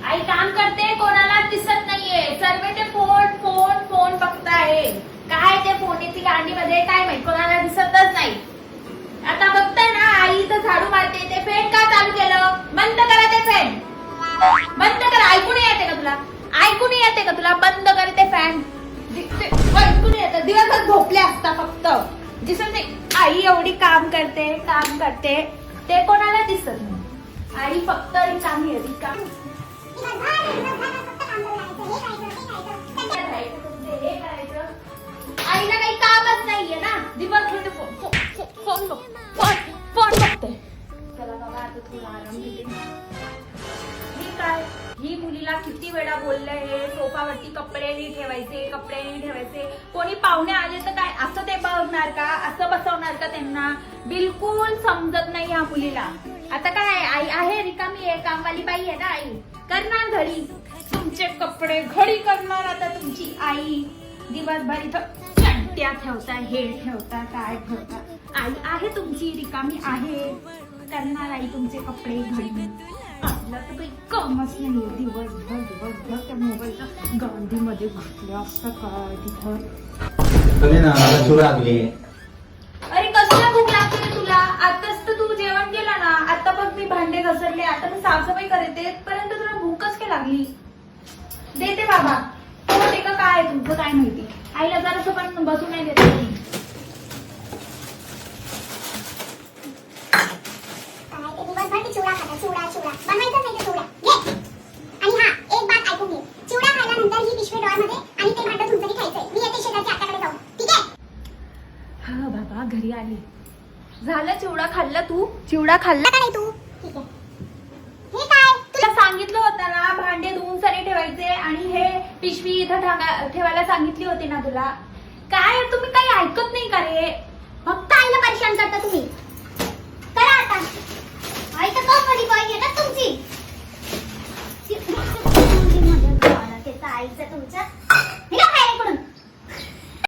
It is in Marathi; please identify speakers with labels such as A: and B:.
A: आई काम करते, कोणाला दिसत नाहीये. सर्व ते फोन फोन फोन बघताय. काय ते फोनची गांडीमध्ये काय माहित, कोणाला दिसतच नाही. आता बघताय ना, आई तर झाडू मारते. ते फॅन का चालू केलं? बंद करा ते फॅन. बंद करा. ऐकून येते का तुला? ऐकून येते का तुला? बंद कर ते फॅन. ऐकून येतं. दिवसभर झोपले असता फक्त. दिसत नाही. आई एवढी काम करते ते कोणाला दिसत नाही. आई फक्त रिकामी आहे, रिकामी. आईला काही कामच नाहीये ना, दिवसभर फोन बघते. चला बाबा, आता थोडा आराम घेते. मी काय, ही मुलीला किती वेळा बोललंय, हे सोफावरती कपडे नाही ठेवायचे. कोणी पाहुणे आले तर काय असं ते बघणार का, असं बसवणार का त्यांना? बिलकुल समजत नाही या मुलीला. आता काय, आई आहे, रिकामी आहे, कामवाली बाई आहे ना आई, करणार घरी तुमचे कपडे, घडी करणार आता तुमची आई. दिवसभर इथं चंट्या ठेवता, हे ठेवता, काय ठेवता. आई आहे तुमची, रिकामी आहे, करणार आई तुमचे कपडे घडी. आपलं तर काही कामच नाहीये. दिवसभर त्या मोबाईलच्या गांडीमध्ये घुसले असतं काय तिथं. अरे कसला भूक लागते तुला? आताच तर तू जेवण केलं ना. आता बघ मी भांडे घसरले, आता मी साफसफाई करते, पर्यंत तुला भूकच काय लागली? देते बाबा. ते का काय तुमचं काय माहिती. आईला जरासं पण बसू नाही देत.
B: चिवडा बनवायचं नाही चिवडा घे. आणि हा एक बात ऐकून घे, चिवडा खाल्ल्यानंतर ही पिशवी ड्रॉअरमध्ये आणि ते भांडं तुमचं खायचंय. मी येते शेजारच्या आत्याकडे जाऊन, ठीक आहे?
A: हा बाबा, घरी आली. झालं, चिवडा खाल्ला तू? चिवडा खाल्ला
B: का नाही तू? ठीक आहे. हे काय
A: तुला सांगितलं होतं ना, भांडे धुवून सरी ठेवायचे आणि हे पिशवी इथं ठेवायला सांगितली होती ना तुला. काय तुम्ही काही ऐकत नाही का रे?
B: फक्त आईला परेशान करता तुम्ही. करा आता. आई तर कपडी पाहिजे ना तुमची. आईचं तुमचं